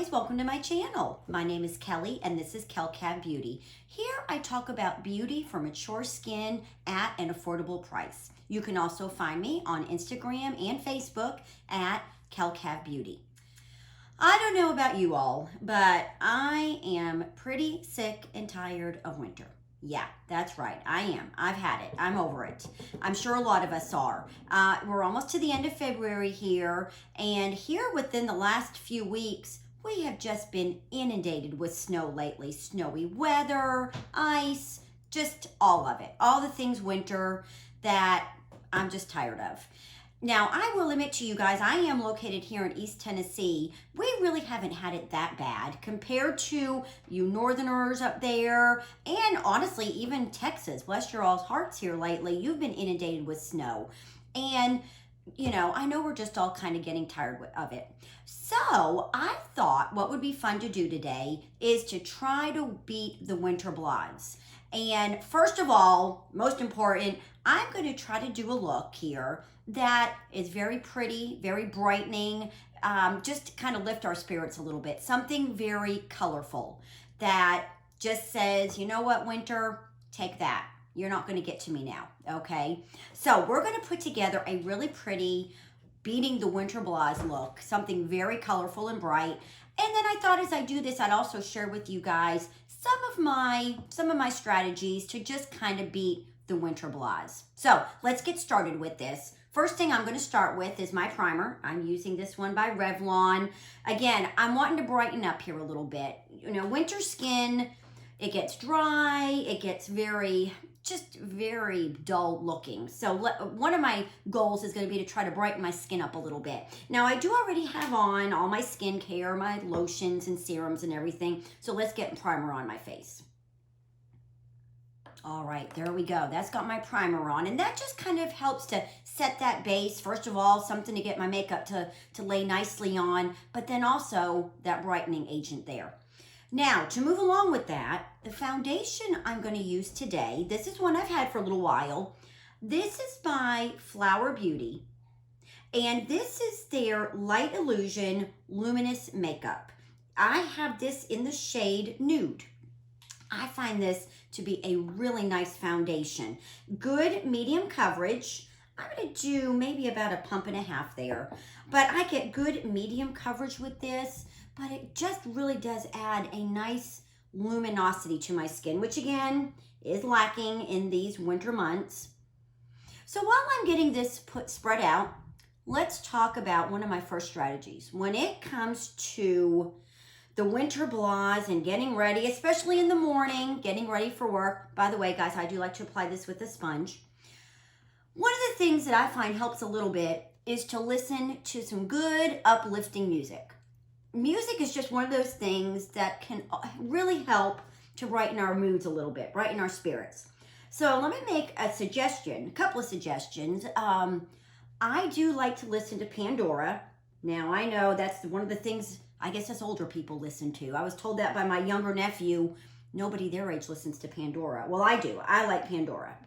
guys, welcome to my channel. My name is Kelly and this is e.l.f. Beauty. Here I talk about beauty for mature skin at an affordable price. You can also find me on Instagram and Facebook at e.l.f. Beauty. I don't know about you all, but I am pretty sick and tired of winter. Yeah, that's right. I am. I've had it. I'm over it. I'm sure a lot of us are. We're almost to the end of February here, and here within the last few weeks, we have just been inundated with snow lately. Snowy weather, ice, just all of it. All the things winter that I'm just tired of. Now, I will admit to you guys, I am located here in East Tennessee. We really haven't had it that bad compared to you northerners up there, and honestly, even Texas. Bless your all's hearts here lately. You've been inundated with snow. And, you know, I know we're just all kind of getting tired of it. So I thought what would be fun to do today is to try to beat the winter blahs. And first of all, most important, I'm going to try to do a look here that is very pretty, very brightening, just to kind of lift our spirits a little bit. Something very colorful that just says, you know what, winter, take that. You're not going to get to me now, okay? So we're going to put together a really pretty beating the winter blahs look, something very colorful and bright. And then I thought as I do this, I'd also share with you guys some of my strategies to just kind of beat the winter blahs. So let's get started with this. First thing I'm going to start with is my primer. I'm using this one by Revlon. Again, I'm wanting to brighten up here a little bit. You know, winter skin, it gets dry, it gets very dull looking. So one of my goals is going to be to try to brighten my skin up a little bit. Now, I do already have on all my skincare, my lotions and serums and everything. So let's get primer on my face. All right, there we go. That's got my primer on, and that just kind of helps to set that base. First of all, something to get my makeup to lay nicely on, but then also that brightening agent there. Now, to move along with that, the foundation I'm going to use today, this is one I've had for a little while. This is by Flower Beauty, and this is their Light Illusion Luminous Makeup. I have this in the shade Nude. I find this to be a really nice foundation. Good medium coverage. I'm going to do maybe about a pump and a half there. But I get good medium coverage with this, but it just really does add a nice luminosity to my skin, which again is lacking in these winter months. So while I'm getting this spread out, let's talk about one of my first strategies. When it comes to the winter blahs and getting ready, especially in the morning, getting ready for work. By the way, guys, I do like to apply this with a sponge. One of the things that I find helps a little bit is to listen to some good uplifting music. Music is just one of those things that can really help to brighten our moods a little bit, brighten our spirits. So let me make a couple of suggestions. I do like to listen to Pandora. Now, I know that's one of the things I guess us older people listen to. I was told that by my younger nephew. Nobody their age listens to Pandora. Well, I do. I like Pandora.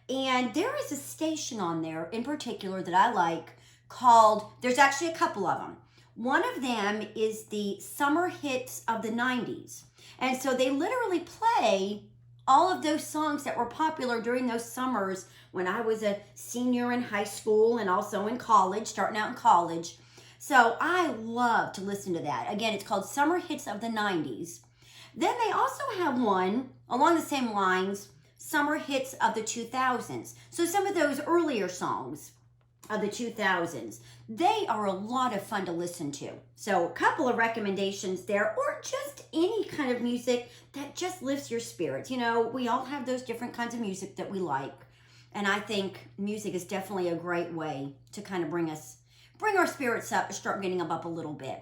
And there is a station on there in particular that I like called, there's actually a couple of them. One of them is the summer hits of the 90s. And so they literally play all of those songs that were popular during those summers when I was a senior in high school and also in college, starting out in college. So I love to listen to that. Again, it's called Summer Hits of the 90s. Then they also have one along the same lines, Summer Hits of the 2000s. So some of those earlier songs of the 2000s, they are a lot of fun to listen to. So a couple of recommendations there, or just any kind of music that just lifts your spirits. You know, we all have those different kinds of music that we like. And I think music is definitely a great way to kind of bring our spirits up and start getting them up a little bit.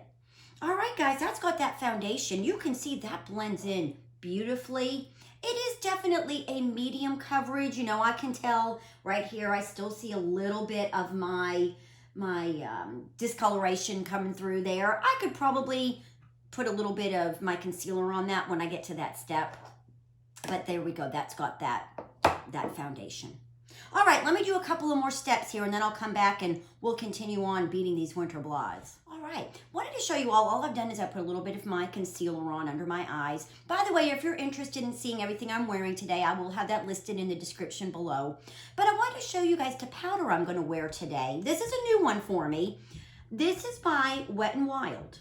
All right, guys, that's got that foundation. You can see that blends in beautifully. It is definitely a medium coverage. You know, I can tell right here, I still see a little bit of my discoloration coming through there. I could probably put a little bit of my concealer on that when I get to that step. But there we go. That's got that foundation. All right, let me do a couple of more steps here and then I'll come back and we'll continue on beating these winter blahs. All right. right, wanted to show you all I've done is I put a little bit of my concealer on under my eyes. By the way, if you're interested in seeing everything I'm wearing today, I will have that listed in the description below. But I wanted to show you guys the powder I'm going to wear today. This is a new one for me. This is by Wet n Wild.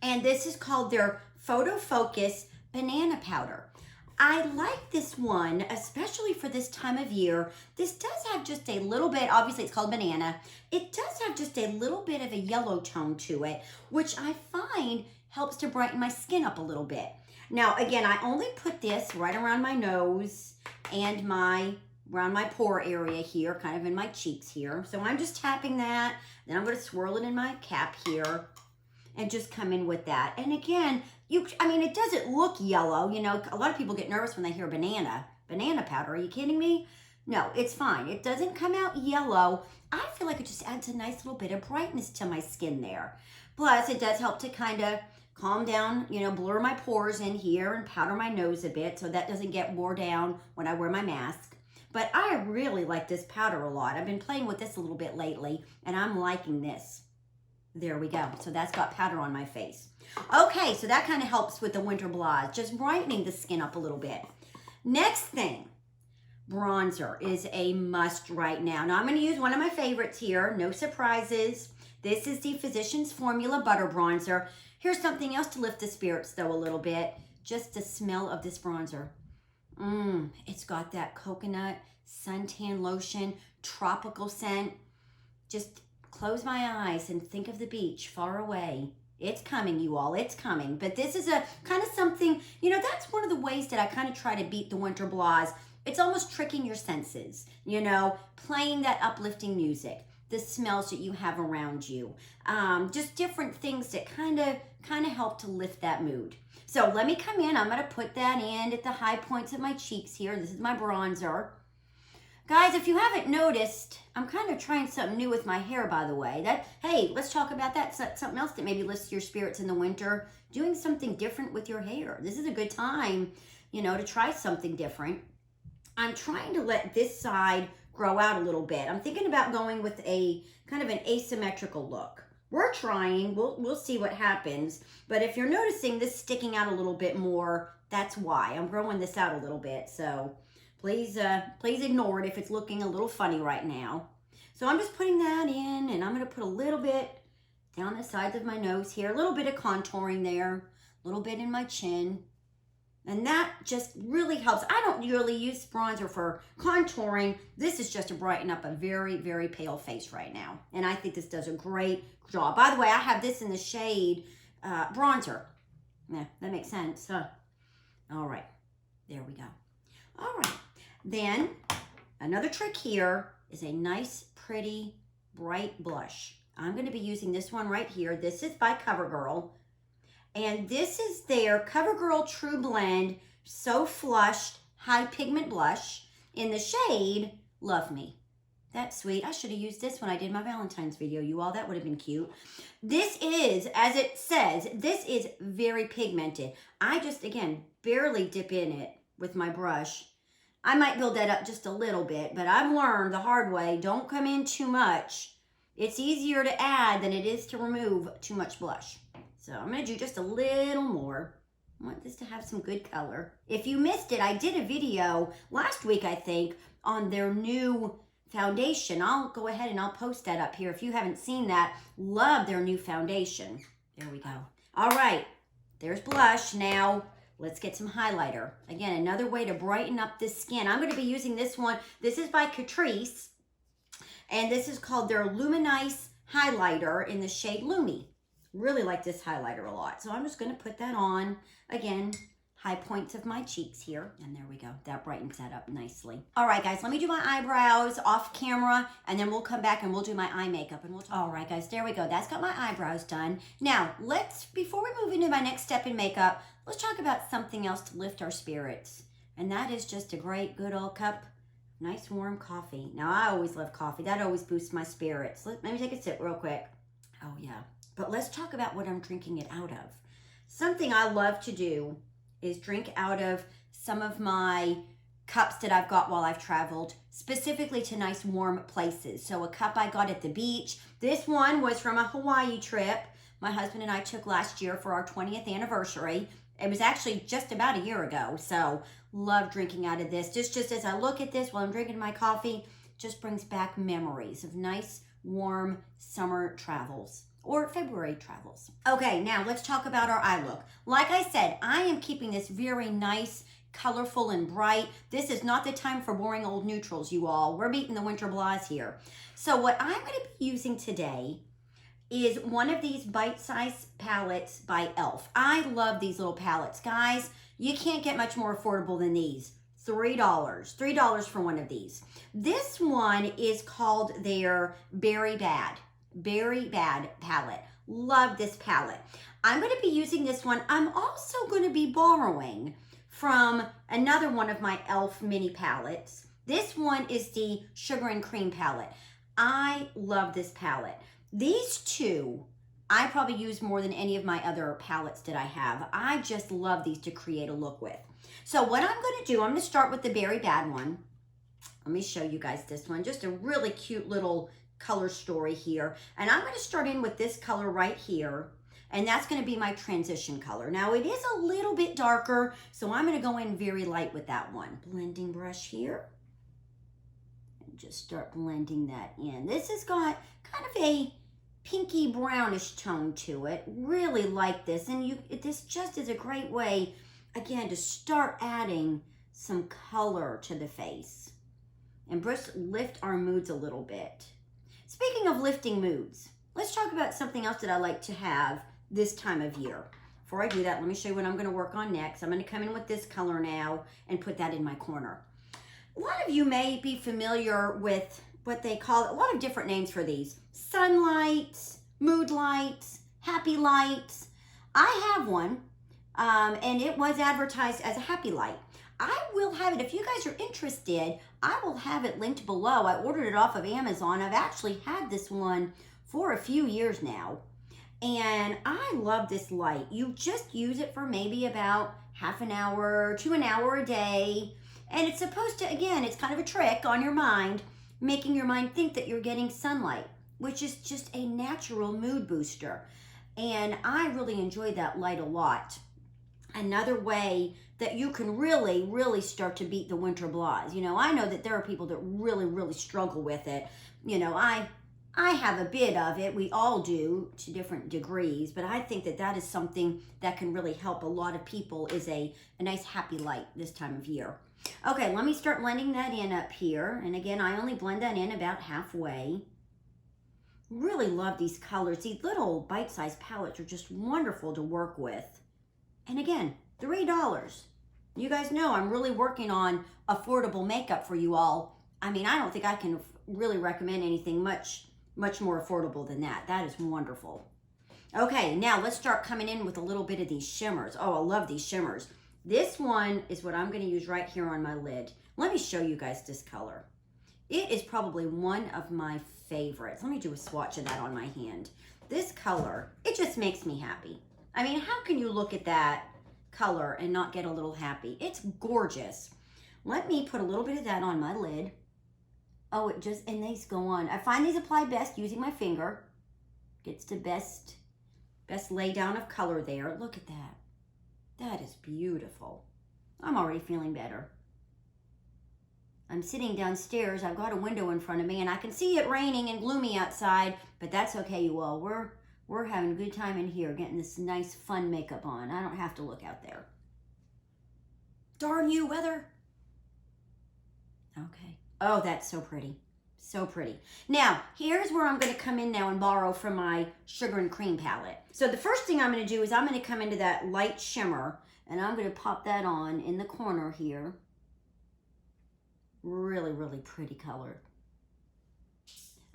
And this is called their Photo Focus Banana Powder. I like this one, especially for this time of year. This does have just a little bit, obviously it's called banana. It does have just a little bit of a yellow tone to it, which I find helps to brighten my skin up a little bit. Now, again, I only put this right around my nose and around my pore area here, kind of in my cheeks here. So I'm just tapping that. Then I'm going to swirl it in my cap here and just come in with that. And again, it doesn't look yellow. You know, a lot of people get nervous when they hear banana powder. Are you kidding me? No, it's fine. It doesn't come out yellow. I feel like it just adds a nice little bit of brightness to my skin there. Plus, it does help to kind of calm down, blur my pores in here and powder my nose a bit so that doesn't get wore down when I wear my mask. But I really like this powder a lot. I've been playing with this a little bit lately, and I'm liking this. There we go. So that's got powder on my face. Okay, so that kind of helps with the winter blahs, just brightening the skin up a little bit. Next thing, bronzer is a must right now. Now I'm going to use one of my favorites here. No surprises. This is the Physicians Formula Butter Bronzer. Here's something else to lift the spirits though a little bit. Just the smell of this bronzer. It's got that coconut, suntan lotion, tropical scent. Just close my eyes and think of the beach far away. It's coming, you all. It's coming. But this is a kind of something, that's one of the ways that I kind of try to beat the winter blahs. It's almost tricking your senses, playing that uplifting music, the smells that you have around you, just different things that kind of help to lift that mood. So let me come in. I'm going to put that in at the high points of my cheeks here. This is my bronzer. Guys, if you haven't noticed, I'm kind of trying something new with my hair, by the way. Hey, let's talk about that. Something else that maybe lifts your spirits in the winter. Doing something different with your hair. This is a good time, to try something different. I'm trying to let this side grow out a little bit. I'm thinking about going with a kind of an asymmetrical look. We're trying. We'll see what happens. But if you're noticing this sticking out a little bit more, that's why. I'm growing this out a little bit, so please ignore it if it's looking a little funny right now. So I'm just putting that in, and I'm going to put a little bit down the sides of my nose here, a little bit of contouring there, a little bit in my chin. And that just really helps. I don't really use bronzer for contouring. This is just to brighten up a very, very pale face right now. And I think this does a great job. By the way, I have this in the shade bronzer. Yeah, that makes sense, huh? All right, there we go. All right. Then another trick here is a nice, pretty, bright blush. I'm going to be using this one right here. This is by Covergirl. And this is their Covergirl True Blend So Flushed High Pigment Blush in the shade Love Me. That's sweet. I should have used this when I did my Valentine's video, you all. That would have been cute. This is, as it says, this is very pigmented. I just, again, barely dip in it with my brush. I might build that up just a little bit, but I've learned the hard way, don't come in too much. It's easier to add than it is to remove too much blush. So I'm going to do just a little more. I want this to have some good color. If you missed it, I did a video last week, I think, on their new foundation. I'll go ahead and I'll post that up here. If you haven't seen that, love their new foundation. There we go. All right, there's blush. Now let's get some highlighter. Again, another way to brighten up this skin. I'm going to be using this one. This is by Catrice, and this is called their Luminize Highlighter in the shade Lumi. Really like this highlighter a lot. So I'm just going to put that on. Again, high points of my cheeks here. And there we go. That brightens that up nicely. All right, guys, let me do my eyebrows off camera, and then we'll come back and we'll do my eye makeup. And we'll talk. All right, guys, there we go. That's got my eyebrows done. Now, before we move into my next step in makeup, let's talk about something else to lift our spirits. And that is just a great, good old cup, nice warm coffee. Now, I always love coffee. That always boosts my spirits. Let me take a sip real quick. Oh, yeah. But let's talk about what I'm drinking it out of. Something I love to do is drink out of some of my cups that I've got while I've traveled, specifically to nice warm places. So a cup I got at the beach. This one was from a Hawaii trip. my husband and I took last year for our 20th anniversary. It was actually just about a year ago, so love drinking out of this. Just as I look at this while I'm drinking my coffee, just brings back memories of nice, warm summer travels or February travels. Okay, now let's talk about our eye look. Like I said, I am keeping this very nice, colorful and bright. This is not the time for boring old neutrals, you all. We're beating the winter blahs here. So what I'm going to be using today is one of these bite-sized palettes by e.l.f. I love these little palettes, guys. You can't get much more affordable than these. $3 for one of these. This one is called their Berry Bad palette. Love this palette. I'm going to be using this one. I'm also going to be borrowing from another one of my e.l.f. mini palettes. This one is the Sugar and Cream palette. I love this palette. These two, I probably use more than any of my other palettes that I have. I just love these to create a look with. So what I'm going to do, I'm going to start with the Berry Bad one. Let me show you guys this one. Just a really cute little color story here. And I'm going to start in with this color right here. And that's going to be my transition color. Now it is a little bit darker, so I'm going to go in very light with that one. Blending brush here. And just start blending that in. This has got kind of a pinky brownish tone to it. Really like this. And this just is a great way, again, to start adding some color to the face. And just lift our moods a little bit. Speaking of lifting moods, let's talk about something else that I like to have this time of year. Before I do that, let me show you what I'm going to work on next. I'm going to come in with this color now and put that in my corner. A lot of you may be familiar with what they call, a lot of different names for these. Sunlights, mood lights, happy lights. I have one, and it was advertised as a happy light. I will have it, if you guys are interested, I will have it linked below. I ordered it off of Amazon. I've actually had this one for a few years now. And I love this light. You just use it for maybe about half an hour to an hour a day. And it's supposed to, again, it's kind of a trick on your mind, making your mind think that you're getting sunlight, which is just a natural mood booster. And I really enjoy that light a lot. Another way that you can really start to beat the winter blahs. You know, I know that there are people that really struggle with it. You know, I have a bit of it. We all do to different degrees, but I think that that is something that can really help a lot of people, is a nice happy light this time of year. Okay, let me start blending that in up here. And again, I only blend that in about halfway. Really love these colors. These little bite-sized palettes are just wonderful to work with. And again, $3. You guys know I'm really working on affordable makeup for you all. I mean, I don't think I can really recommend anything much more affordable than that. That is wonderful. Okay, now let's start coming in with a little bit of these shimmers. Oh, I love these shimmers. This one is what I'm going to use right here on my lid. Let me show you guys this color. It is probably one of my favorites. Let me do a swatch of that on my hand. This color, it just makes me happy. I mean, how can you look at that color and not get a little happy? It's gorgeous. Let me put a little bit of that on my lid. Oh, and these go on. I find these apply best using my finger. Gets the best lay down of color there. Look at that. That is beautiful. I'm already feeling better. I'm sitting downstairs. I've got a window in front of me and I can see it raining and gloomy outside, but that's okay, you all. We're having a good time in here, getting this nice, fun makeup on. I don't have to look out there. Darn you, weather. Okay. Oh, that's so pretty. So pretty. Now, here's where I'm going to come in now and borrow from my Sugar and Cream palette. So the first thing I'm going to do is I'm going to come into that light shimmer, and I'm going to pop that on in the corner here. Really pretty color.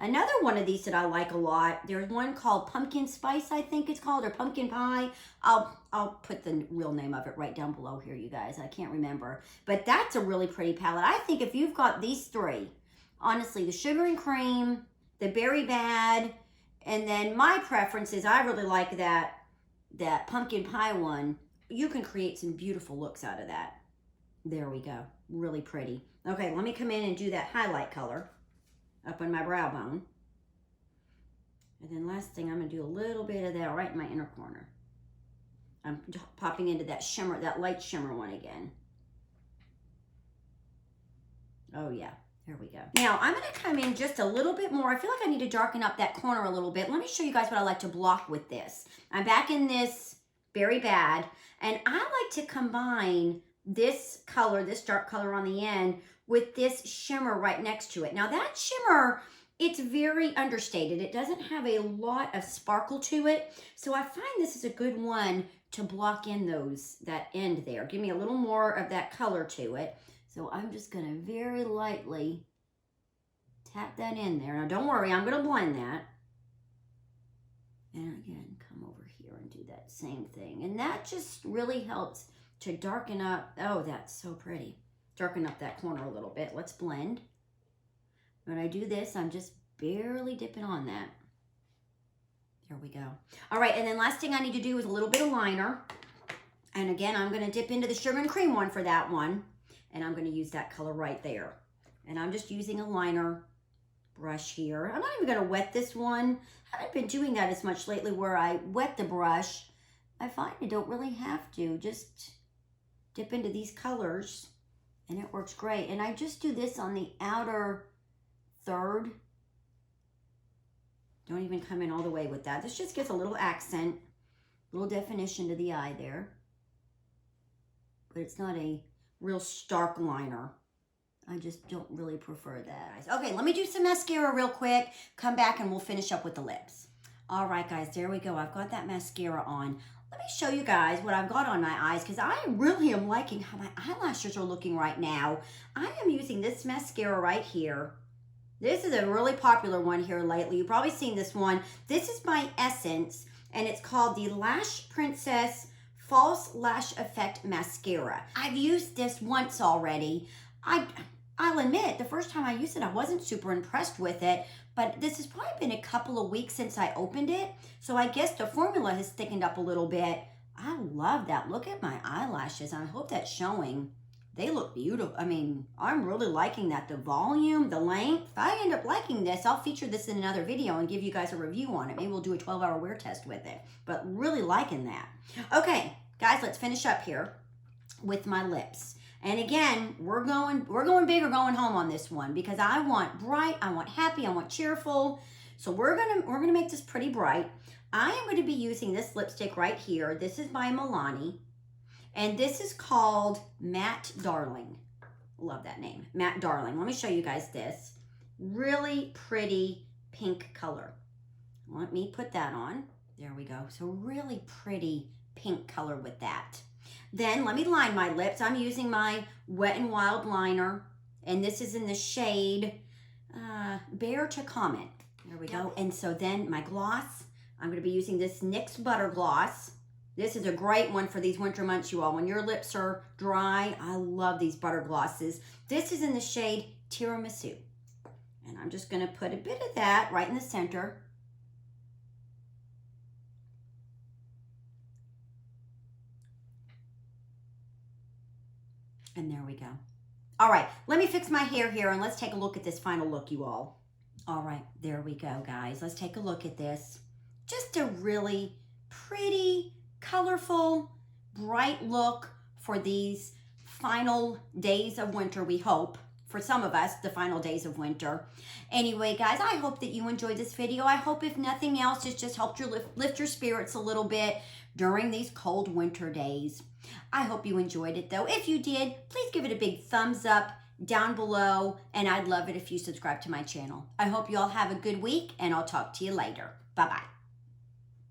Another one of these that I like a lot, there's one called Pumpkin Spice, I think it's called, or Pumpkin Pie. I'll put the real name of it right down below here, you guys. I can't remember. But that's a really pretty palette. I think if you've got these three, honestly, the Sugar and Cream, the Berry Bad, and then my preference is I really like that Pumpkin Pie one. You can create some beautiful looks out of that. There we go. Really pretty. Okay, let me come in and do that highlight color up on my brow bone. And then last thing, I'm going to do a little bit of that right in my inner corner. I'm popping into that shimmer, that light shimmer one again. Oh yeah, there we go. Now I'm going to come in just a little bit more. I feel like I need to darken up that corner a little bit. Let me show you guys what I like to block with this. I'm back in this Very Bad, and I like to combine this color, this dark color on the end, with this shimmer right next to it. Now that shimmer, it's very understated. It doesn't have a lot of sparkle to it. So I find this is a good one to block in that end there. Give me a little more of that color to it. So I'm just gonna very lightly tap that in there. Now don't worry, I'm gonna blend that. And again, come over here and do that same thing. And that just really helps to darken up. Oh, that's so pretty. Darken up that corner a little bit. Let's blend. When I do this, I'm just barely dipping on that. There we go. All right, and then last thing I need to do is a little bit of liner. And again, I'm gonna dip into the sugar and cream one for that one. And I'm gonna use that color right there. And I'm just using a liner brush here. I'm not even gonna wet this one. I haven't been doing that as much lately where I wet the brush. I find I don't really have to. Just dip into these colors and it works great. And I just do this on the outer third. Don't even come in all the way with that. This just gives a little accent, a little definition to the eye there. But it's not a real stark liner. I just don't really prefer that. Okay, let me do some mascara real quick. Come back and we'll finish up with the lips. All right, guys, there we go. I've got that mascara on. Let me show you guys what I've got on my eyes because I really am liking how my eyelashes are looking right now. I am using this mascara right here. This is a really popular one here lately. You've probably seen this one. This is by Essence, and it's called the Lash Princess False Lash Effect Mascara. I've used this once already. I'll admit, the first time I used it, I wasn't super impressed with it, but this has probably been a couple of weeks since I opened it, so I guess the formula has thickened up a little bit. I love that. Look at my eyelashes. I hope that's showing. They look beautiful. I mean, I'm really liking that. The volume, the length. If I end up liking this, I'll feature this in another video and give you guys a review on it. Maybe we'll do a 12-hour wear test with it, but really liking that. Okay, guys, let's finish up here with my lips. And again, we're going big or going home on this one because I want bright, I want happy, I want cheerful. So we're gonna make this pretty bright. I am going to be using this lipstick right here. This is by Milani, and this is called Matte Darling. Love that name, Matte Darling. Let me show you guys this. Really pretty pink color. Let me put that on. There we go. So really pretty pink color with that. Then let me line my lips. I'm using my Wet n Wild liner, and this is in the shade Bear to Comment. There we go. And so then my gloss, I'm going to be using this NYX Butter Gloss. This is a great one for these winter months, you all. When your lips are dry, I love these butter glosses. This is in the shade Tiramisu. And I'm just going to put a bit of that right in the center. And there we go. All right, let me fix my hair here and let's take a look at this final look, you all. All right, there we go, guys. Let's take a look at this. Just a really pretty, colorful, bright look for these final days of winter, we hope. For some of us, the final days of winter. Anyway, guys, I hope that you enjoyed this video. I hope, if nothing else, it's just helped you lift your spirits a little bit during these cold winter days. I hope you enjoyed it, though. If you did, please give it a big thumbs up down below, and I'd love it if you subscribe to my channel. I hope you all have a good week, and I'll talk to you later. Bye-bye.